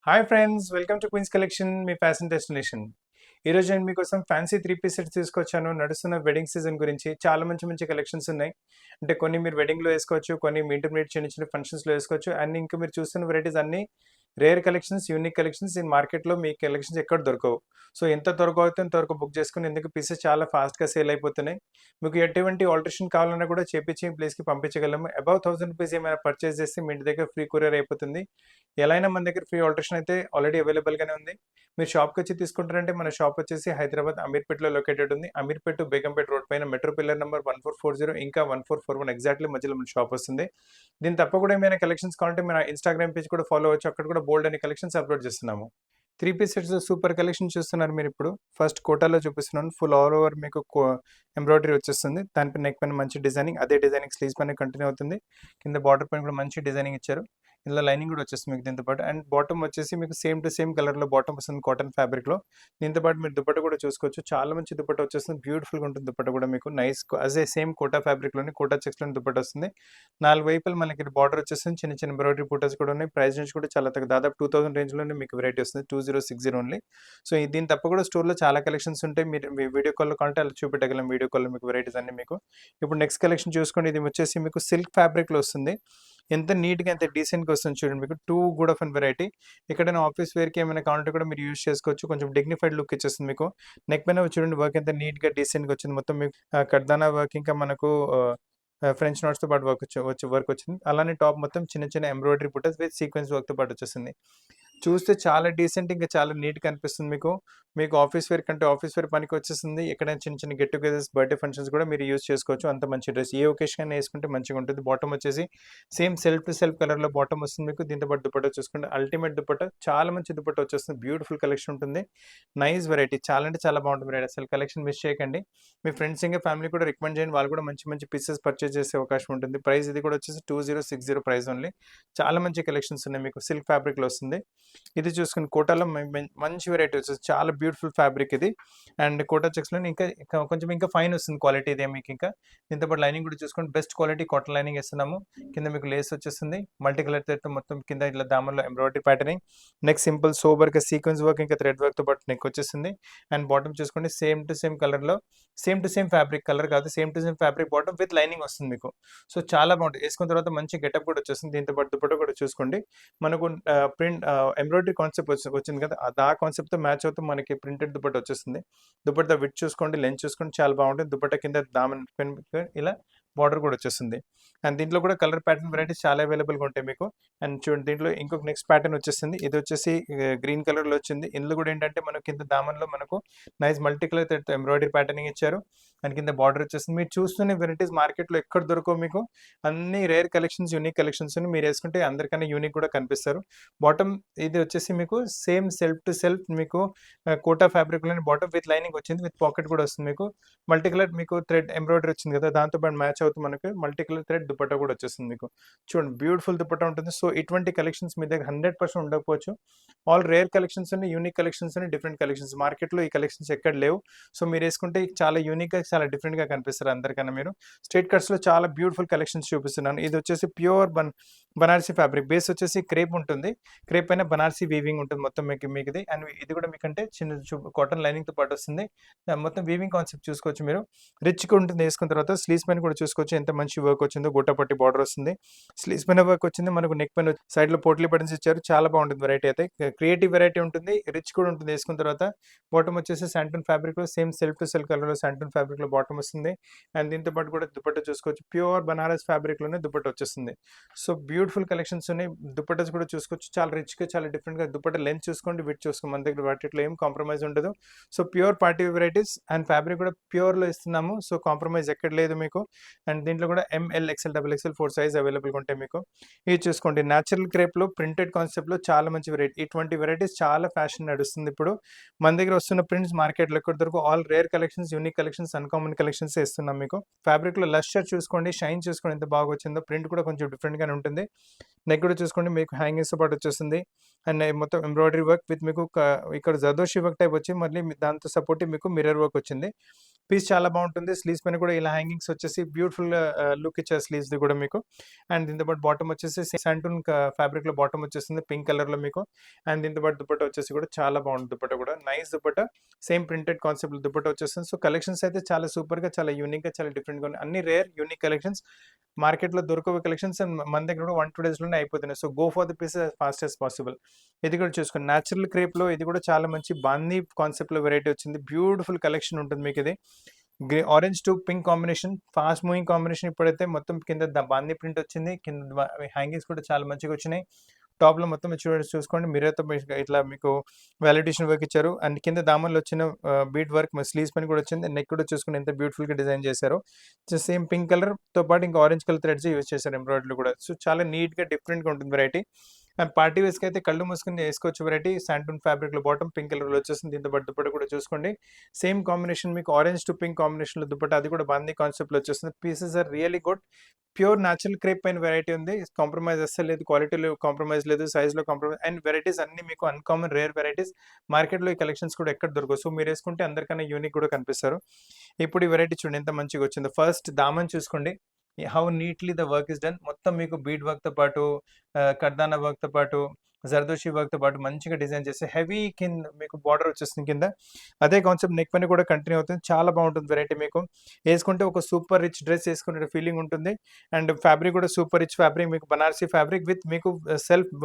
Hi friends, welcome to Queens Collection, మీ fashion destination. ఈరోజు నేను మీకోసం ఫ్యాన్సీ 3 పీస్ సెట్స్ తీసుకొచ్చాను. నడుస్తున్న వెడ్డింగ్ సీజన్ గురించి చాలా మంచి మంచి కలెక్షన్స్ ఉన్నాయి. అంటే కొన్ని మీరు వెడ్డింగ్లో వేసుకోవచ్చు, కొన్ని మీ ఇంటర్మీడియట్ చిన్న చిన్న ఫంక్షన్స్లో వేసుకోవచ్చు. అండ్ ఇంకా మీరు చూస్తున్న వెరైటీస్ అన్నీ రేర్ కలెక్షన్స్, యూనిక్ కలెక్షన్స్. ఈ మార్కెట్లో మీ కలెక్షన్స్ ఎక్కడ దొరకవు. సో ఎంత త్వరగా అవుతుందో అంతవరకు బుక్ చేసుకుని, ఎందుకు పీసెస్ చాలా ఫాస్ట్గా సేల్ అయిపోతున్నాయి. మీకు ఎటువంటి ఆల్టరేషన్ కావాలన్నా కూడా చేపించి ఈ ప్లేస్కి పంపించగలము. అబౌవ్ ₹1000 ఏమైనా పర్చేస్ చేస్తే మీ ఇంటి దగ్గర ఫ్రీ కొరియర్ అయిపోతుంది. ఎలా అయినా మన దగ్గర ఫ్రీ ఆల్టరేషన్ అయితే ఆల్రెడీ అవైలబుల్గానే ఉంది. మీరు షాప్కి వచ్చి తీసుకుంటారంటే మన షాప్ వచ్చేసి హైదరాబాద్ అమీర్పేటలో లొకేటెడ్ ఉంది. అమీర్పేట బేగంపేట రోడ్ పైన మెట్రో పిల్లర్ నెంబర్ 1440 ఇంకా 1441 ఎగ్జాక్ట్లీ మధ్యలో మన షాప్ వస్తుంది. దీని తప్ప కూడా ఏమైనా కలెక్షన్స్ కావాలంటే మన ఇన్స్టాగ్రామ్ పేజ్ కూడా ఫాలో అవ్వచ్చు. అక్కడ కూడా బోల్డ్ అనే కలెక్షన్స్ అప్లోడ్ చేస్తున్నాము. 3 పీస్ సెట్స్ సూపర్ కలెక్షన్ చూస్తున్నారు మీరు ఇప్పుడు. ఫస్ట్ కోటాలో చూపిస్తున్నాను. ఫుల్ ఆల్ ఓవర్ మీకు ఎంబ్రాయిడరీ వచ్చేస్తుంది. దానిపై నెక్ పైన మంచి డిజైనింగ్, అదే డిజైనింగ్ స్లీవ్స్ పైన కంటిన్యూ అవుతుంది. కింద బార్డర్ పైన కూడా మంచి డిజైనింగ్ ఇచ్చారు. ఇందులో లైనింగ్ కూడా వచ్చేస్తుంది మీకు దీంతో పాటు. అండ్ బాటమ్ వచ్చేసి మీకు సేమ్ టు సేమ్ కలర్లో బాటమ్ వస్తుంది కాటన్ ఫ్యాబ్రిక్లో. దీంతో పాటు మీరు దుపట్ట కూడా చూసుకోవచ్చు. చాలా మంచి దుపట్ట వచ్చేస్తుంది. బ్యూటిఫుల్గా ఉంటుంది దుపట్ట కూడా మీకు. నైస్ అదే సేమ్ కోటా ఫ్యాబ్రిక్లోని కోటా చెక్స్లోని దుపట్ట వస్తుంది. 4 వైపులు మనకి బార్డర్ వచ్చేస్తుంది. చిన్న చిన్న ఎంబ్రాయిడరీ బూటాస్ కూడా ఉన్నాయి. ప్రైస్ నుంచి కూడా చాలా తక్కువ, దాదాపు 2000 రేంజ్లోనే మీకు వెరైటీ వస్తుంది. 2060 ఓన్లీ. సో దీని తప్ప కూడా స్టోర్లో చాలా కలెక్షన్స్ ఉంటాయి. మీరు వీడియో కాల్లో కావాలంటే అలా చూపెట్టగలం. వీడియో కాల్లో మీకు వెరైటీస్ అన్ని మీకు. ఇప్పుడు నెక్స్ట్ కలెక్షన్ చూసుకోండి. ఇది వచ్చేసి మీకు సిల్క్ ఫ్యాబ్రిక్లో వస్తుంది. ఎంత నీట్గా ఎంత డీసెంట్గా వస్తుంది చూడండి. మీకు too good of and variety. ఎక్కడైనా ఆఫీస్ వేర్కి ఏమైనా కావాలంటే కూడా మీరు యూస్ చేసుకోవచ్చు. కొంచెం డిగ్నిఫైడ్ లుక్ ఇచ్చేస్తుంది మీకు. నెక్ పైన చూడండి వర్క్ ఎంత నీట్గా డీసెంట్గా వచ్చింది. మొత్తం మీకు కడ్దానా వర్క్, ఇంకా మనకు ఫ్రెంచ్ నోట్స్తో పాటు వర్క్ వచ్చింది. అలానే టాప్ మొత్తం చిన్న చిన్న ఎంబ్రాయిడరీ బుట్టస్ విత్ సీక్వెన్స్ వర్క్తో పాటు వచ్చేసింది. చూస్తే చాలా డీసెంట్, ఇంకా చాలా నీట్గా అనిపిస్తుంది మీకు. మీకు ఆఫీస్ వేర్ కంటే ఆఫీస్ వేర్ పనికి వచ్చేస్తుంది. ఎక్కడైనా చిన్న చిన్న గెట్ టుగెదర్స్, బర్త్డే ఫంక్షన్స్ కూడా మీరు యూస్ చేసుకోవచ్చు. అంత మంచి డ్రెస్ ఏ ఒకేషన్ అయినా వేసుకుంటే మంచిగా ఉంటుంది. బాటమ్ వచ్చేసి సేమ్ సెల్ఫ్ టు సెల్ఫ్ కలర్లో బాటమ్ వస్తుంది మీకు. దీంతో పాటు దుపట్టా చూసుకుంటే అల్టిమేట్ దుపట్టా, చాలా మంచి దుపట్టా వచ్చేస్తుంది. బ్యూటిఫుల్ కలెక్షన్ ఉంటుంది. నైస్ వెరైటీ, చాలా అంటే చాలా బాగుంటుంది వెరైటీ. అసలు కలెక్షన్ మిస్ చేయకండి. మీ ఫ్రెండ్స్ ఇంకా ఫ్యామిలీ కూడా రికమెండ్ చేయండి. వాళ్ళు కూడా మంచి మంచి పీసెస్ పర్చేస్ చేసే అవకాశం ఉంటుంది. ప్రైస్ ఇది కూడా వచ్చేసి 2060 ప్రైస్ ఓన్లీ. చాలా మంచి కలెక్షన్స్ ఉన్నాయి మీకు. సిల్క్ ఫ్యాబ్రిక్లో వస్తుంది. ఇది చూసుకుని కోటాలో మంచి వెరైటీ వచ్చేసి చాలా బ్యూటిఫుల్ ఫ్యాబ్రిక్ ఇది. అండ్ కోటా చెక్స్లో కొంచెం ఇంకా ఫైన్ వస్తుంది క్వాలిటీ ఇదే మీకు. ఇంకా దీంతో పాటు లైనింగ్ కూడా చూసుకొని బెస్ట్ క్వాలిటీ కాటన్ లైనింగ్ ఇస్తున్నాము. కింద మీకు లేస్ వచ్చేస్తుంది. మల్టీ కలర్ థ్రెడ్ మొత్తం కింద ఇట్లా దామన్లో ఎంబ్రాయిడరీ ప్యాటర్నింగ్. నెక్ సింపుల్ సోబర్గా సీక్వెన్స్ వర్క్, ఇంకా థ్రెడ్ వర్క్తో పాటు నెక్ వచ్చేస్తుంది. అండ్ బాటమ్ చూసుకోండి సేమ్ టు సేమ్ కలర్లో, same to same fabric, colour కాదు same to same fabric bottom with lining వస్తుంది మీకు. సో చాలా బాగుంటుంది. వేసుకున్న తర్వాత మంచి గెటప్ కూడా వచ్చేస్తుంది. దీంతో పాటు దుపట్టా కూడా చూసుకోండి. మనకు ప్రింట్ ఎంబ్రాయిడరీ కాన్సెప్ట్ వచ్చింది కదా, ఆ కాన్సెప్ట్తో మ్యాచ్ అవుతూ మనకి ప్రింటెడ్ దుపట్టా వచ్చేస్తుంది. దుపట్టా విడ్త్ చూసుకోండి, లెంత్ చూసుకోండి, చాలా బాగుంటుంది. దుపట్టా కింద దామన్ ఇలా బార్డర్ కూడా వచ్చేస్తుంది. అండ్ దీంట్లో కూడా కలర్ ప్యాటర్న్ వెరైటీస్ చాలా అవైలబుల్గా ఉంటాయి మీకు. అండ్ చూడండి దీంట్లో ఇంకొక నెక్స్ట్ ప్యాటర్న్ వచ్చేసింది. ఇది వచ్చేసి గ్రీన్ కలర్లో వచ్చింది. ఇందులో కూడా ఏంటంటే మనకు కింద దామన్లో మనకు నైస్ మల్టీ కలర్ థ్రెడ్తో ఎంబ్రాయిడరీ ప్యాటర్నింగ్ ఇచ్చారు. అండ్ కింద బార్డర్ వచ్చేసింది. మీరు చూస్తున్న వెరైటీస్ మార్కెట్లో ఎక్కడ దొరకవు మీకు. అన్ని రేర్ కలెక్షన్స్, యూనిక్ కలెక్షన్స్ మీరు వేసుకుంటే అందరికన్నా యూనిక్ కూడా కనిపిస్తారు. బాటమ్ ఇది వచ్చేసి మీకు సేమ్ సెల్ఫ్ టు సెల్ఫ్ మీకు కోటా ఫ్యాబ్రిక్లోని బాటమ్ విత్ లైనింగ్ వచ్చింది. విత్ పాకెట్ కూడా వస్తుంది మీకు. మల్టీ కలర్ మీకు థ్రెడ్ ఎంబ్రాయిడరీ వచ్చింది కదా, దాంతో పాటు మ్యాచ్ అవుతూ మనకు మల్టీ కలర్ థ్రెడ్ దుపట్టా కూడా వచ్చేస్తుంది మీకు. చూడండి బ్యూటిఫుల్ దుపట్టా ఉంటుంది. సో ఇటువంటి కలెక్షన్స్ మీ దగ్గర 100% ఉండకపోవచ్చు. ఆల్ రేర్ కలెక్షన్స్ ఉన్నాయి, యూనిక్ కలెక్షన్స్ ఉన్నాయి, డిఫరెంట్ కలెక్షన్స్. మార్కెట్లో ఈ కలెక్షన్స్ ఎక్కడ లేవు. సో మీరు వేసుకుంటే చాలా యూనిక్గా, చాలా డిఫరెంట్గా కనిపిస్తారు అందరికన్నా. మీరు స్ట్రైట్ కట్స్లో చాలా బ్యూటిఫుల్ కలెక్షన్స్ చూపిస్తున్నాను. ఇది వచ్చేసి ప్యూర్ బనారసీ ఫ్యాబ్రిక్. బేస్ వచ్చేసి క్రేప్ ఉంటుంది. క్రేప్ పైన బనారసీ వీవింగ్ ఉంటుంది మొత్తం మీకుది. అండ్ ఇది కూడా మీకంటే చిన్న కాటన్ లైనింగ్తో పాటు వస్తుంది. మొత్తం వీవింగ్ కాన్సెప్ట్ చూసుకోవచ్చు మీరు. రిచ్గా ఉంటుంది. వేసుకున్న తర్వాత స్లీవ్స్ పైన కూడా చూసుకోవచ్చు ఎంత మంచి వర్క్ వచ్చిందో. గోటాపట్టి బార్డర్ వస్తుంది. స్లీవ్స్ పైన వర్క్ వచ్చింది. మనకు నెక్ పైన సైడ్లో పోట్లీ బటన్స్ ఇచ్చారు. చాలా బాగుంటుంది వెరైటీ అయితే. క్రియేటివ్ వెరైటీ ఉంటుంది, రిచ్ కూడా ఉంటుంది. వేసుకున్న తర్వాత బాటమ్ వచ్చేసి శాంటన్ ఫ్యాబ్రిక్లో సేమ్ సెల్ఫ్ టు సెల్ఫ్ కలర్లో శాంటన్ ఫ్యాబ్రిక్లో బాటమ్ వస్తుంది. అండ్ దీంతో పాటు కూడా దుపట్టా చూసుకోవచ్చు. ప్యూర్ బనారస్ ఫ్యాబ్రిక్లోనే దుపట్టా వచ్చేస్తుంది. సో బ్యూటిఫుల్ కలెక్షన్స్ ఉన్నాయి. దుపట్టాస్ కూడా చూసుకోవచ్చు. చాలా రిచ్గా, చాలా డిఫరెంట్గా. దుపట్టా లెంత్ చూసుకోండి, విడ్త్ చూసుకోండి. మన దగ్గర వాటిలో ఏం కాంప్రమైజ్ ఉండదు. So pure party varieties. And fabric కూడా ప్యూర్లో ఇస్తున్నాము. సో కాంప్రమైజ్ ఎక్కడ లేదు మీకు. అండ్ దీంట్లో కూడా ML, XL, XXL 4 సైజ్ అవైలబుల్గా ఉంటాయి మీకు. ఇది చూసుకోండి న్యాచురల్ క్రేప్లో ప్రింటెడ్ కాన్సెప్ట్లో చాలా మంచి వెరైటీ. ఇటువంటి వెరైటీస్ చాలా ఫ్యాషన్ నడుస్తుంది ఇప్పుడు. మన దగ్గర వస్తున్న ప్రింట్స్ మార్కెట్లో ఎక్కడ దొరకు. All rare collections, unique collections, uncommon collections ఇస్తున్నాం మీకు. ఫ్యాబ్రిక్లో లస్టర్ చూసుకోండి, షైన్ చూసుకోండి ఎంత బాగా వచ్చిందో. ప్రింట్ కూడా కొంచెం డిఫరెంట్గానే ఉంటుంది. నెక్ కూడా చూసుకోండి మీకు హ్యాంగింగ్స్తో పాటు వచ్చేస్తుంది. అండ్ మొత్తం ఎంబ్రాయిడరీ వర్క్ విత్ మీకు ఇక్కడ జదోషి వర్క్ టైప్ వచ్చి మళ్ళీ దాంతో సపోర్ట్ మీకు మిర్రర్ వర్క్ వచ్చింది. పీస్ చాలా బాగుంటుంది. స్లీవ్స్ పైన కూడా ఇలా హ్యాంగింగ్స్ వచ్చేసి బ్యూటిఫుల్ లుక్ ఇచ్చారు స్లీవ్స్ కూడా మీకు. అండ్ దీంతో పాటు బాటమ్ వచ్చేసి శాంటూన్ ఫ్యాబ్రిక్ లో బాటమ్ వచ్చేస్తుంది పింక్ కలర్ లో మీకు. అండ్ దీంతో పాటు దుపట్టా వచ్చేసి కూడా చాలా బాగుంటుంది. దుపట్టా కూడా nice dupatta, same printed concept dupatta వచ్చేస్తుంది. సో కలెక్షన్స్ అయితే చాలా సూపర్ గా, చాలా యూనిక్ గా, చాలా డిఫరెంట్ గా ఉన్నాయి. అన్ని రేర్ యూనిక్ కలెక్షన్స్, మార్కెట్ లో దొరకవు కలెక్షన్స్. మన దగ్గర కూడా 1-2 days లోనే అయిపోతున్నాయి. So go for the pieces fast as possible. ఇది కూడా చూసుకోండి, న్యాచురల్ క్రేప్ లో ఇది కూడా చాలా మంచి బాందీ కాన్సెప్ట్ లో వెరైటీ వచ్చింది. బ్యూటిఫుల్ కలెక్షన్ ఉంటుంది మీకు ఇది. Orange to pink combination, fast moving combination. ఇప్పుడైతే మొత్తం కింద బాందీ ప్రింట్ వచ్చింది, కింద హ్యాంగింగ్స్ కూడా చాలా మంచిగా వచ్చినాయి. టాప్ లో మొత్తం చూసుకోండి, మిర్రర్తో ఇట్లా మీకు వాలిడేషన్ వర్క్ ఇచ్చారు. అండ్ కింద దామన్లో వచ్చిన బీట్ వర్క్ స్లీవ్స్ పని కూడా వచ్చింది. నెక్ కూడా చూసుకుని ఎంత బ్యూటిఫుల్ గా డిజైన్ చేశారు. సేమ్ పింక్ కలర్ తో పాటు ఇంకా ఆరెంజ్ కలర్ థ్రెడ్స్ యూజ్ చేశారు ఎంబ్రాయిడరీ కూడా. సో చాలా నీట్ గా డిఫరెంట్ గా ఉంటుంది వెరైటీ. అండ్ పార్టీ వేస్ కి అయితే కళ్ళు మూసుకుని వేసుకోవచ్చు వెరైటీ. శాంటూన్ ఫ్యాబ్రిక్ లో బాటమ్ పింక్ కలర్ లో వచ్చేస్తుంది. దీంతో పాటు దుపట్టా కూడా చూసుకోండి, సేమ్ కాంబినేషన్ మీకు ఆరెంజ్ టు పింక్ కాంబినేషన్ లో దుపట్టా, అది కూడా బాందీ కాన్సెప్ట్ లో వచ్చేస్తుంది. Pieces are really good. Pure natural crepe పైన వెరైటీ ఉంది. కాంప్రమైజ్ అస్సలు లేదు, క్వాలిటీలో కాంప్రమైజ్ లేదు, సైజ్ లో కాంప్రమైజ్. అండ్ వెరైటీస్ అన్ని మీకు అన్కామన్ రేర్ వెరైటీస్. మార్కెట్ లో ఈ కలెక్షన్స్ కూడా ఎక్కడ దొరకవు. సో మీరు వేసుకుంటే అందరికన్నా యూనిక్ కూడా కనిపిస్తారు. ఇప్పుడు ఈ వెరైటీ చూడండి ఎంత మంచిగా వచ్చిందో. ఫస్ట్ దామన్ చూసుకోండి, how neatly the work is done. మొత్తం మీకు బీడ్ వర్క్ తో పాటు కర్దానా వర్క్ తో పాటు జర్దోషి వర్క్ తో పాటు మంచిగా డిజైన్ చేసి హెవీ కింద మీకు బార్డర్ వచ్చేస్తుంది కింద. అదే కాన్సెప్ట్ నెక్ పైన కూడా కంటిన్యూ అవుతుంది. చాలా బాగుంటుంది వెరైటీ. మీకు వేసుకుంటే ఒక సూపర్ రిచ్ డ్రెస్ వేసుకునే ఫీలింగ్ ఉంటుంది. అండ్ ఫ్యాబ్రిక్ కూడా సూపర్ రిచ్ ఫ్యాబ్రిక్, మీకు బనారసీ ఫ్యాబ్రిక్ విత్ మీకు సెల్ఫ్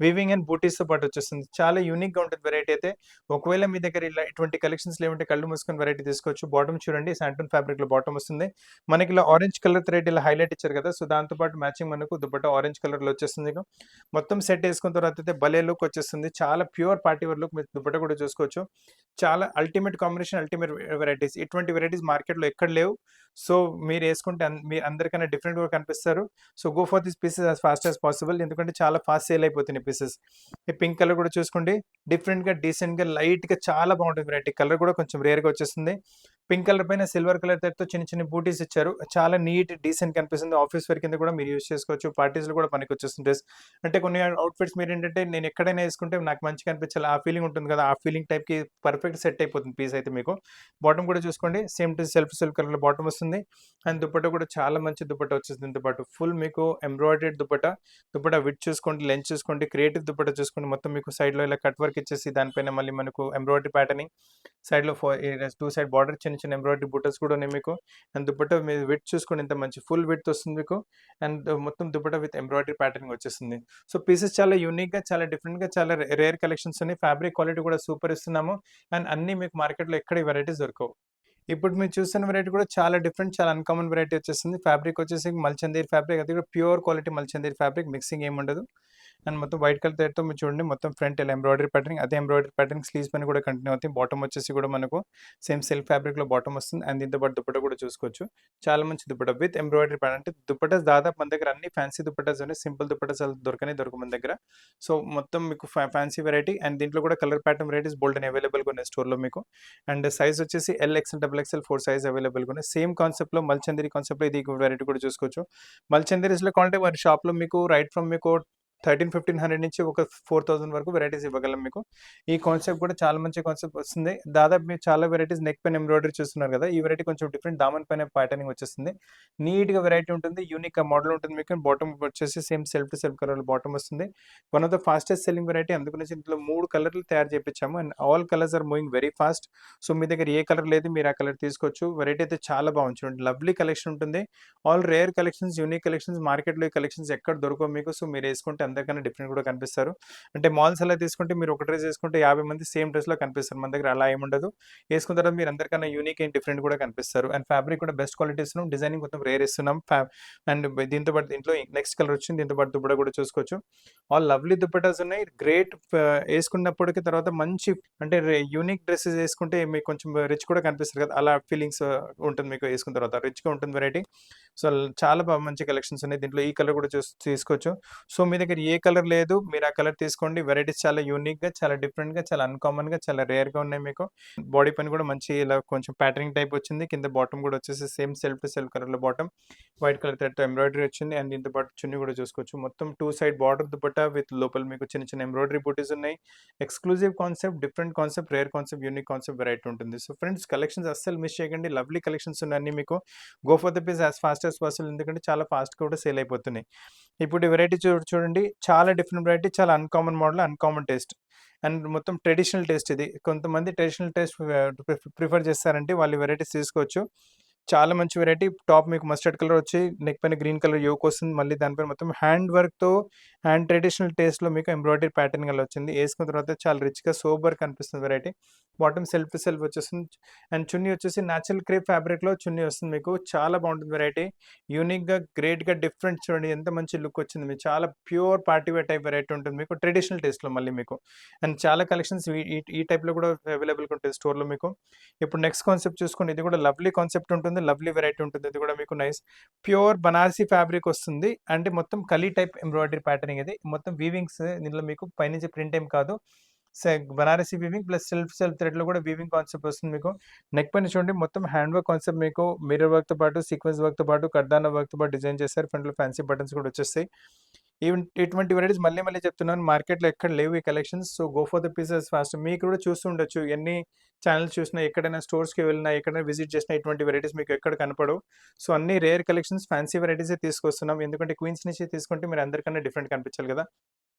వీవింగ్ అండ్ బూటీస్ తో పాటు వచ్చేస్తుంది. చాలా యూనిక్ గా ఉంటుంది వెరైటీ అయితే. ఒకవేళ మీ దగ్గర ఇలా ఇటువంటి కలెక్షన్స్ లేవంటే కళ్ళు మూసుకొని వెరైటీ తీసుకోవచ్చు. బాటమ్ చూడండి, శాంటూన్ ఫ్యాబ్రిక్ లో బాటమ్ వస్తుంది. మనకి ఇలా ఆరెంజ్ కలర్ థ్రెడ్ ఇలా హైలైట్ ఇచ్చారు కదా, సో దాంతో పాటు మ్యాచింగ్ మనకు దుపట్టా ఆరెంజ్ కలర్ లో వచ్చేస్తుంది. మొత్తం సెట్ వేసుకున్న తర్వాత అయితే భలే లుక్ వచ్చేస్తుంది. చాలా ప్యూర్ పార్టీ వేర్ లుక్. మీరు దుపట్టా కూడా చూసుకోవచ్చు. చాలా అల్టిమేట్ కాంబినేషన్, అల్టిమేట్ వెరైటీస్. ఇటువంటి వెరైటీస్ మార్కెట్ లో ఎక్కడ లేవు. సో మీరు వేసుకుంటే మీరు అందరికన్నా డిఫరెంట్ గా కనిపిస్తారు. So go for this pieces as fast as possible, ఎందుకంటే చాలా ఫాస్ట్ సేల్ అయిపోతున్నాయి పీసెస్. ఈ పింక్ కలర్ కూడా చూసుకోండి, డిఫరెంట్ గా, డీసెంట్ గా, లైట్ గా చాలా బాగుంటుంది వెరైటీ. కలర్ కూడా కొంచెం రేర్ గా వచ్చేస్తుంది. పింక్ కలర్ పైన సిల్వర్ కలర్ తో చిన్న చిన్న బూటీస్ ఇచ్చారు. చాలా నీట్ డీసెంట్ కనిపిస్తుంది. ఆఫీస్ వేర్ కింద కూడా మీరు యూజ్ చేసుకోవచ్చు. పార్టీస్ లో కూడా పనికి వచ్చేస్తుంది డ్రెస్. అంటే కొన్ని అవుట్ఫిట్స్ మీరు ఏంటంటే నేను ఎక్కడైనా వేసుకుంటే నాకు మంచిగా అనిపించాలి ఆ ఫీలింగ్ ఉంటుంది కదా, ఆ ఫీలింగ్ టైప్ కి పర్ఫెక్ట్ సెట్ అయిపోతుంది పీస్ అయితే మీకు. బాటమ్ కూడా చూసుకోండి, సేమ్ టు సిల్క్ కలర్ లో బాటమ్ వస్తుంది. అండ్ దుపట్టా కూడా చాలా మంచి దుపట్టా వచ్చేస్తుంది. దీంతో పాటు ఫుల్ మీకు ఎంబ్రాయిడరీ దుపట్టా విడ్ చూసుకోండి, లెంత్ చూసుకోండి, క్రియేటివ్ దుపట్టా చూసుకోండి. మొత్తం మీకు సైడ్ లో ఇలా కట్ వర్క్ ఇచ్చేసి దానిపైన మళ్ళీ మనకు ఎంబ్రాయిడరీ ప్యాటర్నింగ్, సైడ్ లో 2 సైడ్ బార్డర్, చిన్న చిన్న ఎంబ్రాయిడరీ బూటస్ కూడా ఉన్నాయి మీకు. అండ్ దుపట్టా మీరు విడ్ చూసుకోండి ఎంత మంచి ఫుల్ విడ్ వస్తుంది మీకు. అండ్ మొత్తం దుపట్టా విత్ ఎంబ్రాయిడరీ ప్యాటర్నింగ్ వచ్చేస్తుంది. సో పీసెస్ చాలా యూనిక్ గా, చాలా డిఫరెంట్ గా, చాలా రేర్ కలెక్షన్స్ ఉన్నాయి. ఫ్యాబ్రిక్ క్వాలిటీ కూడా సూపర్ ఇస్తున్నాము. అండ్ అన్ని మీకు మార్కెట్ లో ఎక్కడ వెరైటీస్ దొరకవు. ఇప్పుడు మీరు చూస్తున్న వెరైటీ కూడా చాలా డిఫరెంట్, చాలా అన్కామన్ వెరైటీ వచ్చేసింది. ఫ్యాబ్రిక్ వచ్చేసి మల్చందేరి ఫ్యాబ్రిక్, అది కూడా ప్యూర్ క్వాలిటీ మల్చందేరి ఫ్యాబ్రిక్, మిక్సింగ్ ఏమి ఉండదు. అండ్ మొత్తం వైట్ కలర్ థ్రెడ్ తో మీరు చూడండి, మొత్తం ఫ్రంట్ ఇలా ఎంబ్రాయిడరీ ప్యాటర్నింగ్, అదే ఎంబ్రాయిడరీ ప్యాటర్నింగ్ స్లీవ్స్ పైన కూడా కంటిన్యూ అవుతుంది. బాటమ్ వచ్చేసి కూడా మనకు సేమ్ సిల్క్ ఫ్యాబ్రిక్ లో బాటమ్ వస్తుంది. అండ్ దీంతో పాటు దుపట్టా కూడా చూసుకోవచ్చు. చాలా మంచి దుపట్టా విత్ ఎంబ్రాయిడరీ ప్యాటర్న్. అంటే దుపట్టాస్ దాదాపు మన దగ్గర అన్ని ఫ్యాన్సీ దుపట్టాస్ ఉన్నాయి. సింపుల్ దుపట్టాస్ దొరకవు మన దగ్గర. సో మొత్తం మీకు ఫ్యాన్సీ వెరైటీ. అండ్ దీంట్లో కూడా కలర్ ప్యాటర్న్ వెరైటీస్ బోల్డ్ అని అవైలబుల్ గా ఉన్నాయి స్టోర్ లో మీకు. అండ్ సైజ్ వచ్చేసి LXL, XXL 4 సైజ్ అవైలబుల్ గా ఉన్నాయి. సేమ్ కాన్సెప్ట్ లో మల్చందేరి కాన్సెప్ట్ లో ఇది వెరైటీ కూడా చూసుకోవచ్చు. మల్చందేరీస్ లో కావాలంటే వారి షాప్ లో మీకు రైట్ ఫ్రమ్ మీకు 1300-1500 నుంచి ఒక 4000 వరకు వెరైటీస్ ఇవ్వగలం మీకు. ఈ కాన్సెప్ట్ కూడా చాలా మంచి కాన్సెప్ట్ వస్తుంది. దాదాపు మీరు చాలా వెరైటీస్ నెక్ పైన ఎంబ్రాయిడరీ చూస్తున్నారు కదా, ఈ వెరైటీ కొంచెం డిఫరెంట్, దామన్ పైన ప్యాటర్నింగ్ వచ్చేస్తుంది. నీట్ గా వెరైటీ ఉంటుంది, యూనిక్ గా మోడల్ ఉంటుంది మీకు. బాటమ్ వచ్చేసి same self to self colour bottom వస్తుంది. One of the fastest selling variety, అందుకని ఇందులో 3 కలర్లు తయారు చేయించాము. And all colours are moving very fast. So మీ దగ్గర ఏ కలర్ లేదు, మీరు ఆ కలర్ తీసుకోవచ్చు. వెరైటీ అయితే చాలా బాగుంది చూడండి, లవ్లీ కలెక్షన్ ఉంటుంది. All rare collections, unique collections. Market లో ఈ కలెక్షన్స్ ఎక్కడ దొరకవు మీకు. సో మీరు వేసుకుంటే అందరికన్నా డిఫరెంట్ కూడా కనిపిస్తారు. అంటే మాల్స్ అలా తీసుకుంటే మీరు ఒక డ్రెస్ వేసుకుంటే 50 మంది సేమ్ డ్రెస్ లో కనిపిస్తారు. మన దగ్గర అలా ఏముండదు. వేసుకున్న తర్వాత మీరు అందరికన్నా యూనిక్ అండ్ డిఫరెంట్ కూడా కనిపిస్తారు. అండ్ ఫ్యాబ్రిక్ కూడా బెస్ట్ క్వాలిటీ ఇస్తున్నాం, డిజైనింగ్ మొత్తం రేర్ ఇస్తున్నాం. అండ్ దీంతో పాటు దీంట్లో నెక్స్ట్ కలర్ వచ్చింది. దీంతో పాటు దుపట్టా కూడా చూసుకోవచ్చు. ఆల్ లవ్లీ దుపట్టాస్ ఉన్నాయి. గ్రేట్ వేసుకున్నప్పటికీ తర్వాత మంచి అంటే యూనిక్ డ్రెస్సెస్ వేసుకుంటే మీకు కొంచెం రిచ్ కూడా కనిపిస్తారు కదా, అలా ఫీలింగ్స్ ఉంటుంది మీకు వేసుకున్న తర్వాత. రిచ్ గా ఉంటుంది వెరైటీ. సో, చాలా మంచి కలెక్షన్స్ ఉన్నాయి. దీంట్లో ఈ కలర్ కూడా తీసుకోవచ్చు. సో, మీ దగ్గర ఏ కలర్ లేదు, మీరు ఆ కలర్ తీసుకోండి. వెరైటీస్ చాలా యూనిక్‌గా, చాలా డిఫరెంట్‌గా, చాలా అన్‌కామన్‌గా, చాలా రేర్‌గా ఉన్నాయి మీకు. బాడీ పైన కూడా మంచి ఇలా కొంచెం ప్యాటర్నింగ్ టైప్ వచ్చింది. కింద బాటమ్ కూడా వచ్చేసి సేమ్ సెల్ఫ్ టు సెల్ఫ్ కలర్‌లో బాటమ్. వైట్ కలర్ థ్రెడ్‌తో ఎంబ్రాయిడరీ వచ్చింది. అండ్ దీంతో పాటు చున్నీ కూడా చూసుకోవచ్చు. మొత్తం 2 సైడ్ బార్డర్ దుపట్టా విత్ లోపల మీకు చిన్న చిన్న ఎంబ్రాయిడరీ బూటీస్ ఉన్నాయి. Exclusive concept, different concept, rare concept, unique concept variety ఉంటుంది. సో, ఫ్రెండ్స్ కలెక్షన్స్ అస్సలు మిస్ చేయకండి. లవ్లీ కలెక్షన్స్ ఉన్నాయి అన్నీ మీకు. Go for the piece as fast as possible, ఎందుకంటే చాలా ఫాస్ట్‌గా కూడా సేల్ అయిపోతున్నాయి. ఇప్పుడు ఈ వెరైటీ చూడండి, చాలా డిఫరెంట్ వెరైటీ, చాలా uncommon model, uncommon taste. And మొత్తం ట్రెడిషనల్ టేస్ట్ ఇది. కొంతమంది ట్రెడిషనల్ టేస్ట్ ప్రిఫర్ చేస్తారంటే వాళ్ళు ఈ వెరైటీస్ తీసుకోవచ్చు. చాలా మంచి వెరైటీ. టాప్ మీకు మస్టర్డ్ కలర్ వచ్చి నెక్ పైన గ్రీన్ కలర్ యోక్ వస్తుంది. మళ్ళీ దానిపైన మొత్తం హ్యాండ్ వర్క్‌తో హ్యాండ్ ట్రెడిషనల్ టేస్ట్‌లో మీకు ఎంబ్రాయిడరీ ప్యాటర్న్ అలా వచ్చింది. ఏసుకున్న తర్వాత చాలా రిచ్‌గా సోబర్ కనిపిస్తుంది variety. Bottom self to self వచ్చేస్తుంది. అండ్ చున్నీ వచ్చేసి నేచురల్ క్రేప్ ఫ్యాబ్రిక్‌లో చున్నీ వస్తుంది మీకు. చాలా బాగుంటుంది వెరైటీ. యూనిక్‌గా, గ్రేట్‌గా, డిఫరెంట్ చూడండి ఎంత మంచి లుక్ వచ్చింది మీకు. చాలా pure party wear type variety ఉంటుంది మీకు. ట్రెడిషనల్ టేస్ట్‌లో మళ్ళీ మీకు. అండ్ చాలా కలెక్షన్స్ ఈ ఈ ఈ టైప్‌లో కూడా అవైలబుల్‌గా ఉంటాయి స్టోర్‌లో మీకు. ఇప్పుడు నెక్స్ట్ కాన్సెప్ట్ చూసుకోండి. ఇది కూడా లవ్లీ కాన్సెప్ట్ ఉంటుంది. లవ్లీ వెరైటీ ఉంటుంది. ఇది కూడా మీకు నైస్ ప్యూర్ బనారసి ఫ్యాబ్రిక్ వస్తుంది. అంటే మొత్తం కలీ టైప్ ఎంబ్రాయిడరీ ప్యాటర్నింగ్ ఇది. మొత్తం వీవింగ్స్ దీనిలో మీకు పైనుంచి ప్రింట్ ఏం కాదు. బనారసి వీవింగ్ ప్లస్ సెల్ఫ్ థ్రెడ్‌లో కూడా వీవింగ్ కాన్సెప్ట్ వస్తుంది మీకు. నెక్ పైన చూడండి మొత్తం హ్యాండ్ వర్క్ కాన్సెప్ట్ మీకు మిర్రర్ వర్క్‌తో పాటు, సీక్వెన్స్ వర్క్‌తో పాటు, కర్దానా వర్క్‌తో పాటు డిజైన్ చేశారు. ఫ్రంట్‌లో ఫ్యాన్సీ బటన్స్ కూడా వచ్చేస్తాయి. ఇటువంటి వెరైటీస్ మళ్ళీ మళ్ళీ చెప్తున్నాను, మార్కెట్‌లో ఎక్కడ లేవు ఈ collections. So, go for the pieces fast. మీకు కూడా చూస్తూ ఉండొచ్చు. ఎన్ని ఛానెల్స్ చూసినా, ఎక్కడైనా స్టోర్స్‌కి వెళ్ళినా, ఎక్కడైనా విజిట్ చేసినా ఇటువంటి వెరైటీస్ మీకు ఎక్కడ కనపడవు. సో, అన్ని రేర్ కలెక్షన్స్, ఫ్యాన్సీ వెరైటీసే తీసుకొస్తున్నాం. ఎందుకంటే క్వీన్స్ నుంచి తీసుకుంటే మీరు అందరికన్నా డిఫరెంట్ కనిపించాలి కదా!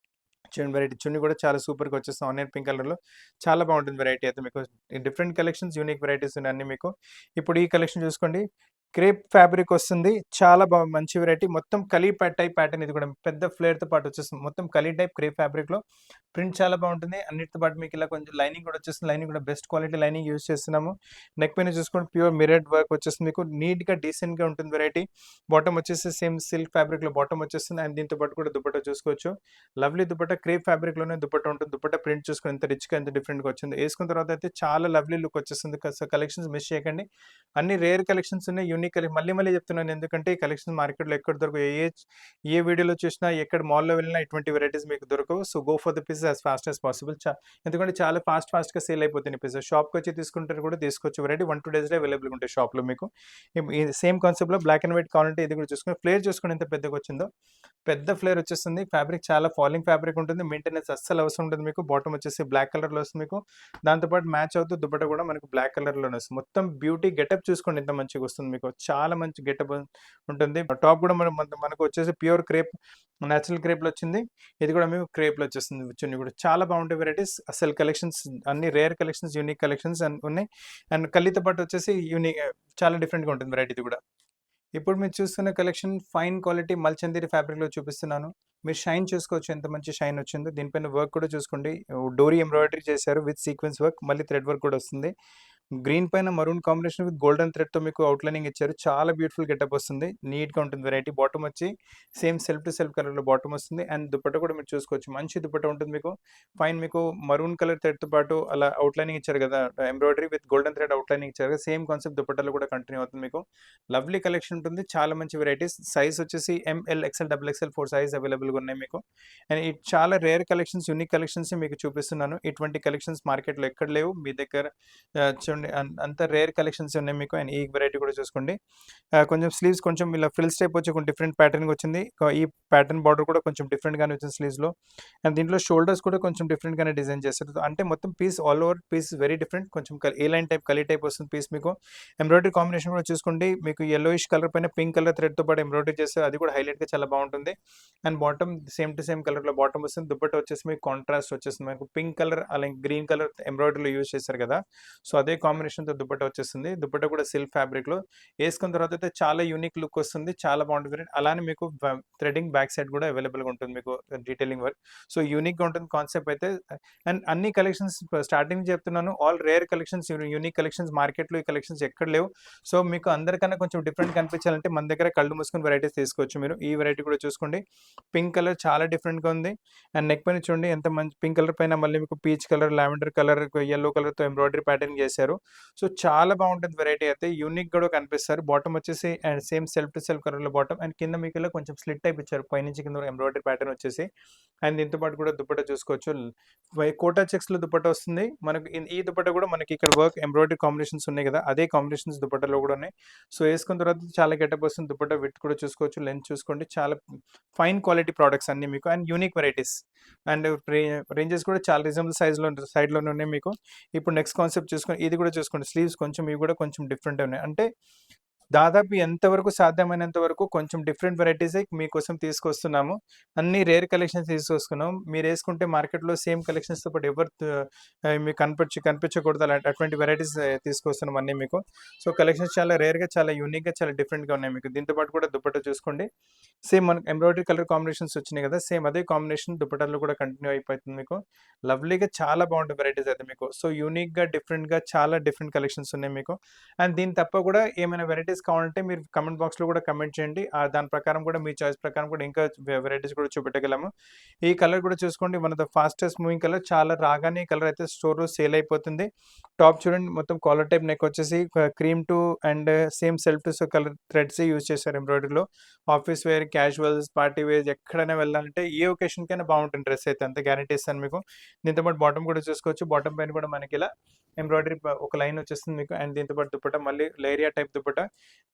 చూడండి వెరైటీ చున్నీ కూడా చాలా సూపర్‌గా వచ్చేస్తుంది. ఆనియన్ పింక్ కలర్‌లో చాలా బాగుంటుంది వెరైటీ అయితే మీకు. డిఫరెంట్ కలెక్షన్స్, యూనిక్ వెరైటీస్ ఉన్నాయి అన్నీ మీకు. ఇప్పుడు ఈ కలెక్షన్ చూసుకోండి. క్రేప్ ఫ్యాబ్రిక్ వస్తుంది. చాలా మంచి వెరైటీ. మొత్తం కలీ టైప్ ప్యాటర్న్ ఇది కూడా పెద్ద ఫ్లేర్‌తో పాటు వచ్చేస్తుంది. మొత్తం కలీ టైప్ క్రేప్ ఫ్యాబ్రిక్‌లో ప్రింట్ చాలా బాగుంటుంది. అన్నిటితో పాటు మీకు ఇలా కొంచెం లైనింగ్ కూడా వచ్చేస్తుంది. లైనింగ్ కూడా బెస్ట్ క్వాలిటీ లైనింగ్ యూజ్ చేస్తున్నాము. నెక్ పైన చూసుకోండి ప్యూర్ మిర్రర్డ్ వర్క్ వచ్చేస్తుంది మీకు. నీట్‌గా, డీసెంట్‌గా ఉంటుంది వెరైటీ. బాటమ్ వచ్చేసి సేమ్ సిల్క్ ఫ్యాబ్రిక్‌లో బాటమ్ వచ్చేస్తుంది. అండ్ దీంతో పాటు కూడా దుపట్టా చూసుకోవచ్చు. లవ్లీ దుపట్టా క్రేప్ ఫ్యాబ్రిక్‌లోనే దుపట్టా ఉంటుంది. దుపట్టా ప్రింట్ చూసుకొని ఎంత రిచ్‌గా, ఎంత డిఫరెంట్‌గా వచ్చింది. ఏసుకున్న తర్వాత అయితే చాలా లవ్లీ లుక్ వచ్చేస్తుంది. సో, కలెక్షన్స్ మిస్ చేయకండి. అన్ని రేర్ కలెక్షన్స్ ఉన్నాయి. యూనిక్ మళ్ళీ మళ్ళీ చెప్తున్నాను, ఎందుకంటే ఈ కలెక్షన్స్ మార్కెట్‌లో ఎక్కడ దొరకవు. ఏ వీడియోలో చూసినా, ఎక్కడ మాల్‌లో వెళ్ళినా ఇటువంటి వెరైటీస్ మీకు దొరకవు. So, go for the pieces as fast as possible. ఎందుకంటే చాలా ఫాస్ట్‌గా సేల్ అయిపోతున్నాయి పీసెస్. షాప్‌కొచ్చి తీసుకుంటే కూడా తీసుకోవచ్చు వెరైటీ. 1, 2 డేస్‌లో అవైలబుల్‌గా ఉంటాయి షాప్‌లో మీకు. ఈ సేమ్ కాన్సెప్ట్‌లో బ్లాక్ అండ్ వైట్ కావాలంటే ఇది కూడా చూసుకోండి. ఫ్లేర్ చూసుకోండి ఎంత పెద్దగా వచ్చిందో. పెద్ద ఫ్లేర్ వచ్చేస్తుంది. ఫ్యాబ్రిక్ చాలా ఫాలింగ్ ఫ్యాబ్రిక్ ఉంటుంది. మెయింటెనెన్స్ అస్సలు అవసరం ఉండదు మీకు. బాటమ్ వచ్చేసి బ్లాక్ కలర్‌లో వస్తుంది మీకు. దాంతో పాటు మ్యాచ్ అవుతూ దుపట్టా కూడా మనకు బ్లాక్ కలర్‌లోనే వస్తుంది. మొత్తం బ్యూటీ గెటప్ చూసుకోండి ఎంత మంచిగా వస్తుంది మీకు. చాలా మంచి గెటప్ ఉంటుంది. టాప్ కూడా మనకు వచ్చేసి ప్యూర్ క్రేప్, నేచురల్ క్రేప్‌లో వచ్చింది. ఇది కూడా మీకు క్రేప్‌లో వచ్చేస్తుంది. చున్నీ కూడా చాలా బాగుంటాయి వెరైటీస్. అసలు కలెక్షన్స్ అన్ని రేర్ కలెక్షన్స్, యూనిక్ కలెక్షన్స్ ఉన్నాయి. అండ్ కల్లీతో పాటు వచ్చేసి చాలా డిఫరెంట్‌గా ఉంటుంది వెరైటీ ఇది కూడా. ఇప్పుడు మీరు చూస్తున్న కలెక్షన్ ఫైన్ క్వాలిటీ మల్చందేరి ఫ్యాబ్రిక్‌లో చూపిస్తున్నాను. మీరు షైన్ చూసుకోవచ్చు ఎంత మంచి షైన్ వచ్చిందో. దీనిపైన వర్క్ కూడా చూసుకోండి. డోరీ ఎంబ్రాయిడరీ చేశారు విత్ సీక్వెన్స్ వర్క్. మళ్ళీ థ్రెడ్ వర్క్ కూడా వస్తుంది. గ్రీన్ పైన మరూన్ కాంబినేషన్ విత్ గోల్డెన్ థ్రెడ్‌తో మీకు అవుట్‌లైనింగ్ ఇచ్చారు. చాలా బ్యూటిఫుల్ గెటప్ వస్తుంది. నీట్‌గా ఉంటుంది వెరైటీ. బాటమ్ వచ్చి సేమ్ సెల్ఫ్ టు సెల్ఫ్ కలర్‌లో బాటమ్ వస్తుంది. అండ్ దుపట్టా కూడా మీరు చూసుకోవచ్చు. మంచి దుపట్టా ఉంటుంది మీకు. పైన మీకు మరూన్ కలర్ థ్రెడ్‌తో పాటు అలా అవుట్‌లైనింగ్ ఇచ్చారు కదా! Embroidery with golden thread outlining ఇచ్చారు కదా! సేమ్ కాన్సెప్ట్ దుపట్టాలో కూడా కంటిన్యూ అవుతుంది మీకు. లవ్లీ కలెక్షన్ ఉంటుంది. చాలా మంచి వెరైటీస్. సైజ్ వచ్చేసి ML, XL, double XL 4 size అవైలబుల్‌గా ఉన్నాయి మీకు. అండ్ ఇది చాలా రేర్ కలెక్షన్స్, యూనిక్ కలెక్షన్స్ మీకు చూపిస్తున్నాను. ఇటువంటి కలెక్షన్స్ మార్కెట్‌లో ఎక్కడ లేవు. మీ దగ్గర చూడండి అంత రేర్ కలెక్షన్స్ ఉన్నాయి మీకు. అండ్ ఈ వెరైటీ కూడా చూసుకోండి. కొంచెం స్లీవ్స్ కొంచెం ఇలా ఫ్రిల్స్ టైప్ వచ్చి కొంచెం డిఫరెంట్ ప్యాటర్న్‌గా వచ్చింది. ఈ ప్యాటర్న్ బార్డర్ కూడా కొంచెం డిఫరెంట్‌గానే వచ్చింది స్లీవ్స్‌లో. అండ్ దీంట్లో షోల్డర్స్ కూడా కొంచెం డిఫరెంట్‌గానే డిజైన్ చేశారు. అంటే మొత్తం piece all over piece very different. కొంచెం ఏ లైన్ టైప్, కలీ టైప్ వస్తుంది పీస్ మీకు. ఎంబ్రాయిడరీ కాంబినేషన్ కూడా చూసుకోండి. మీకు యెల్లోయిష్ కలర్ పైన పింక్ కలర్ థ్రెడ్‌తో పాటు ఎంబ్రాయిడరీ చేశారు. అది కూడా హైలైట్‌గా చాలా బాగుంటుంది. And bottom same to same కలర్‌లో బాటమ్ వస్తుంది. దుపట్టా వచ్చేసి మీకు కాంట్రాస్ట్ వచ్చేస్తుంది. మనకు పింక్ కలర్ అలాగే గ్రీన్ కలర్ ఎంబ్రాయిడరీలో యూజ్ చేశారు కదా! సో, అదే కాంబినేషన్‌తో దుపట్టా వచ్చేస్తుంది. దుపట్టా కూడా సిల్క్ ఫ్యాబ్రిక్‌లో. ఏసుకున్న తర్వాత అయితే చాలా యూనిక్ లుక్ వస్తుంది. చాలా బాగుంటుంది. అలానే మీకు థ్రెడింగ్ బ్యాక్ బ్యాక్ సైడ్ కూడా అవైలబుల్గా ఉంటుంది మీకు డీటెయిలింగ్ వర్క్. సో యూనిక్గా ఉంటుంది కాన్సెప్ట్ అయితే. అండ్ అన్ని కలెక్షన్స్ స్టార్టింగ్ చెప్తున్నాను, all rare collections, unique collections. మార్కెట్లో ఈ కలెక్షన్స్ ఎక్కడ లేవు. సో మీకు అందరికన్నా కొంచెం డిఫరెంట్ కనిపించాలంటే మన దగ్గర కళ్ళు మూసుకుని వెరైటీస్ తీసుకోవచ్చు మీరు. ఈ వెరైటీ కూడా చూసుకోండి, పింక్ కలర్ చాలా డిఫరెంట్గా ఉంది. అండ్ నెక్ పైన చూడండి ఎంత మంచి పింక్ కలర్ పైన మళ్ళీ మీకు peach colour, lavender colour, yellow కలర్తో ఎంబ్రాయిడరీ ప్యాటర్న్ చేశారు. సో చాలా బాగుంటుంది వెరైటీ అయితే, యూనిక్ కూడా కనిపిస్తారు. బాటమ్ వచ్చేసి and same self to self కలర్లో బాటమ్, అండ్ కింద మీకు ఇలా కొంచెం స్లిట్ టైప్ ఇచ్చారు పైనుంచి కింద ఎంబ్రాయిడరీ ప్యాటర్న్ వచ్చేసి. అండ్ దీంతో పాటు కూడా దుపట్టా చూసుకోవచ్చు, కోటా చెక్స్లో దుపట్టా వస్తుంది మనకు. ఈ దుపట్టా కూడా మనకి ఇక్కడ వర్క్ ఎంబ్రాయిడరీ కాంబినేషన్స్ ఉన్నాయి కదా, అదే కాంబినేషన్స్ దుపట్టాలో కూడా ఉన్నాయి. సో వేసుకున్న తర్వాత చాలా గెటప్ వస్తుంది. దుపట్టా విత్ కూడా చూసుకోవచ్చు, లెంత్ చూసుకోండి, చాలా ఫైన్ క్వాలిటీ ప్రోడక్ట్స్ అన్ని మీకు, and unique varieties. And ranges కూడా చాలా రీజనబుల్ సైడ్లోనే ఉన్నాయి మీకు. ఇప్పుడు నెక్స్ట్ కాన్సెప్ట్ చూసుకోండి, ఇది కూడా చూసుకోండి, స్లీవ్స్ కొంచెం ఇవి కూడా కొంచెం డిఫరెంట్ ఉన్నాయి. అంటే దాదాపు ఎంతవరకు సాధ్యమైనంత వరకు కొంచెం డిఫరెంట్ వెరైటీసే మీకోసం తీసుకొస్తున్నాము. అన్ని రేర్ కలెక్షన్స్ తీసుకొస్తున్నాం. మీరు వేసుకుంటే మార్కెట్లో సేమ్ కలెక్షన్స్తో పాటు ఎవరు మీకు కనిపించకూడదు అటువంటి వెరైటీస్ తీసుకొస్తున్నాం అన్నీ మీకు. సో కలెక్షన్స్ చాలా రేర్గా, చాలా యూనిక్గా, చాలా డిఫరెంట్గా ఉన్నాయి మీకు. దీంతో పాటు కూడా దుపట్టా చూసుకోండి, సేమ్ మనకు ఎంబ్రాయిడరీ కలర్ కాంబినేషన్స్ వచ్చినాయి కదా, సేమ్ అదే కాంబినేషన్ దుపట్టాలో కూడా కంటిన్యూ అయిపోతుంది మీకు. లవ్లీగా చాలా బాగుంటుంది వెరైటీస్ అయితే మీకు. సో యూనిక్గా, డిఫరెంట్గా చాలా డిఫరెంట్ కలెక్షన్స్ ఉన్నాయి మీకు. అండ్ దీని తప్ప కూడా ఏమైనా వెరైటీస్ కావాలంటే మీరు కమెంట్ బాక్స్లో కూడా కమెంట్ చేయండి. దాని ప్రకారం కూడా మీ చాయిస్ ప్రకారం కూడా ఇంకా వెరైటీస్ కూడా చూపెట్టగలము. ఈ కలర్ కూడా చూసుకోండి, one of the fastest moving colour. చాలా రాగానే ఈ కలర్ అయితే స్టోర్లో సేల్ అయిపోతుంది. టాప్ చూడండి, మొత్తం కాలర్ టైప్ నెక్ వచ్చేసి cream to and same self to colour threads use చేశారు ఎంబ్రాయిడరీలో. Office wear, casuals, party wear ఎక్కడైనా వెళ్ళాలంటే ఏ ఒకేషన్కైనా బాగుంటుంది డ్రెస్ అయితే, అంత గ్యారంటీ ఇస్తాను మీకు. దీంతో పాటు బాటమ్ కూడా చూసుకోవచ్చు, బాటమ్ పైన కూడా మనకి ఇలా ఎంబ్రాయిడరీ ఒక లైన్ వచ్చేస్తుంది మీకు. అండ్ దీంతో పాటు దుపట్టా మళ్ళీ లేరియా టైప్ దుపట్టా.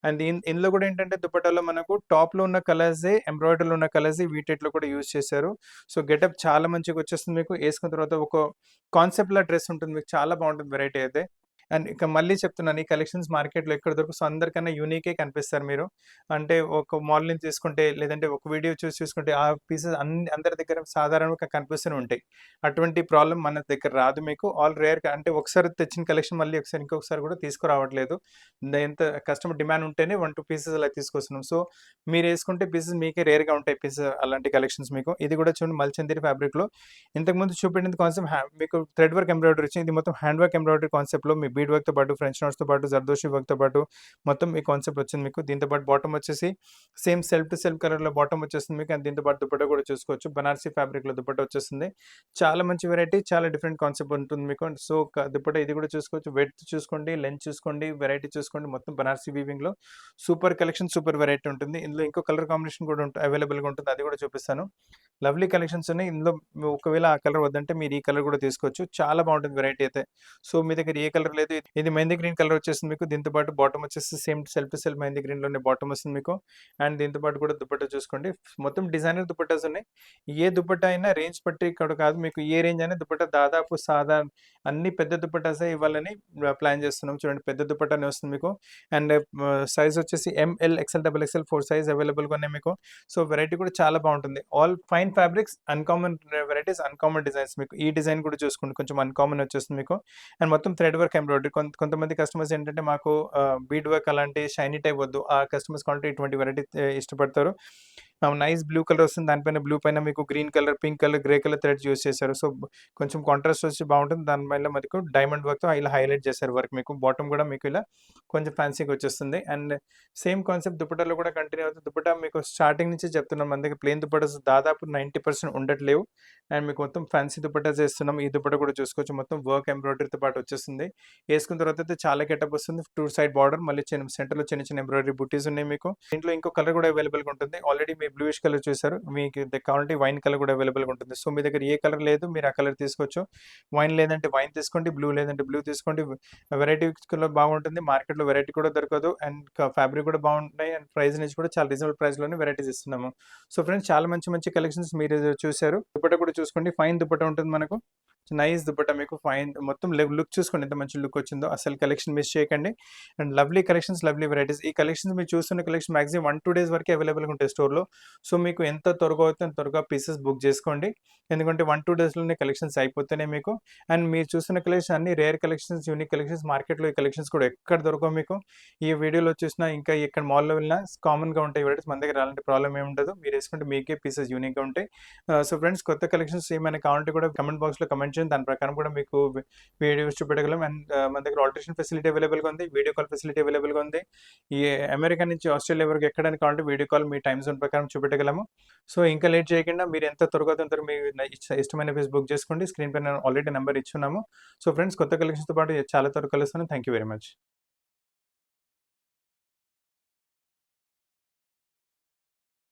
అండ్ ఇందులో కూడా ఏంటంటే దుపట్టాలో మనకు టాప్లో ఉన్న కలర్సే, ఎంబ్రాయిడరీలో ఉన్న కలర్స్ వీటిలో కూడా యూజ్ చేశారు. సో గెటప్ చాలా మంచిగా వచ్చేస్తుంది మీకు. వేసుకున్న తర్వాత ఒక కాన్సెప్ట్లా డ్రెస్ ఉంటుంది మీకు, చాలా బాగుంటుంది వెరైటీ అయితే. అండ్ ఇక మళ్ళీ చెప్తున్నాను, ఈ కలెక్షన్స్ మార్కెట్లో ఎక్కడ దొరుకు, సో అందరికన్నా యూనికే కనిపిస్తారు మీరు. అంటే ఒక మోడల్ని తీసుకుంటే, లేదంటే ఒక వీడియో చూసుకుంటే ఆ పీసెస్ అందరి దగ్గర సాధారణంగా కనిపిస్తూనే ఉంటాయి. అటువంటి ప్రాబ్లం మన దగ్గర రాదు మీకు. ఆల్ రేర్, అంటే ఒకసారి తెచ్చిన కలెక్షన్ మళ్ళీ ఇంకొకసారి కూడా తీసుకురావట్లేదు. ఎంత కస్టమర్ డిమాండ్ ఉంటేనే 1-2 పీసెస్ అలా తీసుకొస్తున్నాం. సో మీరు వేసుకుంటే పీసెస్ మీకే రేర్గా ఉంటాయి పీసెస్, అలాంటి కలెక్షన్స్ మీకు. ఇది కూడా చూడండి, మల్చందిరి ఫ్యాబ్రిక్లో. ఇంతకుముందు చూపెట్టిన కాన్సెప్ట్ మీకు థ్రెడ్ వర్క్ ఎంబ్రాయిడరీ వచ్చింది, ఇది మొత్తం హ్యాండ్ వర్క్ ఎంబ్రాయిడరీ కాన్సెప్ట్లో మీ బీడ్ వర్క్తో పాటు, ఫ్రెంచ్ నోట్స్తో పాటు, జర్దోషి వర్క్తో పాటు మొత్తం ఈ కాన్సెప్ట్ వచ్చింది మీకు. దీంతో పాటు బాటమ్ వచ్చేసి సేమ్ సెల్ఫ్ టు సెల్ఫ్ కలర్లో బాటమ్ వచ్చేస్తుంది మీకు. అండ్ దీంతో పాటు దుపట్టా కూడా చూసుకోవచ్చు, బనారసి ఫ్యాబ్రిక్లో దుపట్టా వచ్చేస్తుంది. చాలా మంచి వెరైటీ, చాలా డిఫరెంట్ కాన్సెప్ట్ ఉంటుంది మీకు. సో దుపట్టా ఇది కూడా చూసుకోవచ్చు, వెయిట్ చూసుకోండి, లెంత్ చూసుకోండి, వెరైటీ చూసుకోండి, మొత్తం బనారసి వీవింగ్లో సూపర్ కలెక్షన్, సూపర్ వెరైటీ ఉంటుంది. ఇందులో ఇంకో కలర్ కాంబినేషన్ కూడా అవైలబుల్గా ఉంటుంది, అది కూడా చూపిస్తాను. లవ్లీ కలెక్షన్స్ ఉన్నాయి ఇందులో. ఒకవేళ ఆ కలర్ వద్దంటే మీరు ఈ కలర్ కూడా తీసుకోవచ్చు, చాలా బాగుంటుంది వెరైటీ అయితే. సో మీ దగ్గర ఏ కలర్ లేదు, ఇది మెహందీ గ్రీన్ కలర్ వచ్చేస్తుంది మీకు. దీంతో పాటు బాటమ్ వచ్చేసి same self to self mehndi గ్రీన్లోనే బాటమ్ వస్తుంది మీకు. అండ్ దీంతో పాటు కూడా దుపట్టా చూసుకోండి, మొత్తం డిజైనర్ దుపట్టాస్ ఉన్నాయి. ఏ దుపట్టా అయినా రేంజ్ పట్టి ఇక్కడ కాదు మీకు, ఏ రేంజ్ అయినా దుపట్టా దాదాపు సాధారణ అన్ని పెద్ద దుపట్టాసే ఇవ్వాలని ప్లాన్ చేస్తున్నాం. చూడండి, పెద్ద దుపట్టానే వస్తుంది మీకు. అండ్ సైజ్ వచ్చేసి ML, XL, XXL 4 సైజ్ అవైలబుల్గా ఉన్నాయి మీకు. సో వెరైటీ కూడా చాలా బాగుంటుంది. All fine fabrics, uncommon varieties, uncommon designs మీకు. ఈ డిజైన్ కూడా చూసుకోండి, కొంచెం అన్కామన్ వచ్చేస్తుంది మీకు. అండ్ మొత్తం థ్రెడ్ వర్క్ ఎంబ్రాయిడరీ. కొంతమంది కస్టమర్స్ ఏంటంటే మాకు బీడ్ వర్క్ అలాంటి షైనీ టైప్ వద్దు, ఆ కస్టమర్స్ కావాలంటే ఇటువంటి వెరైటీ ఇష్టపడతారు. నైస్ బ్లూ కలర్ వస్తుంది, దానిపైన బ్లూ పైన మీకు green colour, pink colour, grey colour threads use చేశారు. సో కొంచెం కాంట్రాస్ట్ వచ్చి బాగుంటుంది. దానిపైన మనకు డైమండ్ వర్క్తో ఇలా హైలైట్ చేశారు వర్క్ మీకు. బాటమ్ కూడా మీకు ఇలా కొంచెం ఫ్యాన్సీగా వచ్చేస్తుంది. అండ్ సేమ్ కాన్సెప్ట్ దుపట్టాలో కూడా కంటిన్యూ అవుతుంది. దుపట్టా మీకు స్టార్టింగ్ నుంచి చెప్తున్నాం, మన దగ్గర ప్లేన్ దుపట్టాస్ దాదాపు 90% ఉండట్లేవు. అండ్ మీకు మొత్తం ఫ్యాన్సీ దుపట్టాస్ వేస్తున్నాం. ఈ దుపట్టా కూడా చూసుకోవచ్చు, మొత్తం వర్క్ ఎంబ్రాయిడరీతో పాటు వచ్చేస్తుంది. వేసుకున్న తర్వాత అయితే చాలా గెటప్ వస్తుంది. 2 సైడ్ బార్డర్, మళ్ళీ సెంటర్లో చిన్న చిన్న ఎంబ్రాయిడరీ బుటీస్ ఉన్నాయి మీకు. దీంట్లో ఇంకో కలర్ కూడా అవైలబుల్గా ఉంటుంది. ఆల్రెడీ మీ బ్లూయిష్ కలర్ చూసారు, మీకు కావాలంటే వైన్ కలర్ కూడా అవైలబుల్గా ఉంటుంది. సో మీ దగ్గర ఏ కలర్ లేదు, మీరు ఆ కలర్ తీసుకోవచ్చు. వైన్ లేదంటే వైన్ తీసుకోండి, బ్లూ లేదంటే బ్లూ తీసుకోండి. వెరైటీ కలర్ బాగుంటుంది, మార్కెట్లో వెరైటీ కూడా దొరకదు. అండ్ ఫ్యాబ్రిక్ కూడా బాగుంటాయి. అండ్ ప్రైస్ నుంచి కూడా చాలా రీజనబుల్ ప్రైస్లోనే వెరైటీస్ ఇస్తున్నాము. సో ఫ్రెండ్స్, చాలా మంచి మంచి కలెక్షన్స్ మీరు చూశారు. దుపట్టా కూడా చూసుకోండి, ఫైన్ దుపట్టా ఉంటుంది మనకు. నైస్ దుపట్టా మీకు ఫైన్ మొత్తం లుక్ చూసుకోండి ఎంత మంచి లుక్ వచ్చిందో. అసలు కలెక్షన్ మిస్ చేయకండి. And lovely collections, lovely varieties. ఈ కలెక్షన్స్ మీరు చూస్తున్న కలెక్షన్ మాక్సిమం 1-2 డేస్ వరకే అవైలబుల్‌గా ఉంటాయి స్టోర్‌లో. సో, మీకు ఎంత త్వరగా అవుతే అంత త్వరగా పీసెస్ బుక్ చేసుకోండి. ఎందుకంటే 1-2 డేస్‌లోనే కలెక్షన్స్ అయిపోతున్నాయి మీకు. అండ్ మీరు చూస్తున్న కలెక్షన్ అన్ని రేర్ కలెక్షన్స్, యూనిక్ కలెక్షన్స్. మార్కెట్‌లో ఈ కలెక్షన్స్ కూడా ఎక్కడ దొరకవు మీకు. ఈ వీడియోలో చూసినా ఇంకా ఎక్కడ మాల్‌లో వెళ్ళినా కామన్‌గా ఉంటాయి వెరైటీస్. మన దగ్గర అలాంటి ప్రాబ్లమ్ ఏమి ఉండదు. మీరు వేసుకుంటే మీకే పీసెస్ యూనిక్‌గా ఉంటాయి. సో, ఫ్రెండ్స్ కొత్త కలెక్షన్స్ ఏమైనా కావాలంటే కూడా కామెంట్ బాక్స్‌లో కామెంట్ చేయండి. దాని ప్రకారం కూడా మీకు వీడియోస్ చూపెట్టగలం. అండ్ మన దగ్గర ఆల్టరేషన్ ఫెసిలిటీ అవైలబుల్‌గా ఉంది. వీడియో కాల్ ఫెసిలిటీ అవైలబుల్‌గా ఉంది. ఈ అమెరికా నుంచి ఆస్ట్రేలియా వరకు ఎక్కడానికి కావాలంటే video call me time zone ప్రకారం చూపెట్టగలము. సో, ఇంకా లేట్ చేయకుండా మీరు ఎంత త్వరగా అంత త్వరగా మీ ఇష్టమైన పీస్ బుక్ చేసుకోండి. స్క్రీన్ పైన ఆల్రెడీ నెంబర్ ఇచ్చున్నాము. సో, ఫ్రెండ్స్ కొత్త కలెక్షన్స్‌తో పాటు చాలా త్వరగా కలుస్తాను. Thank you very much.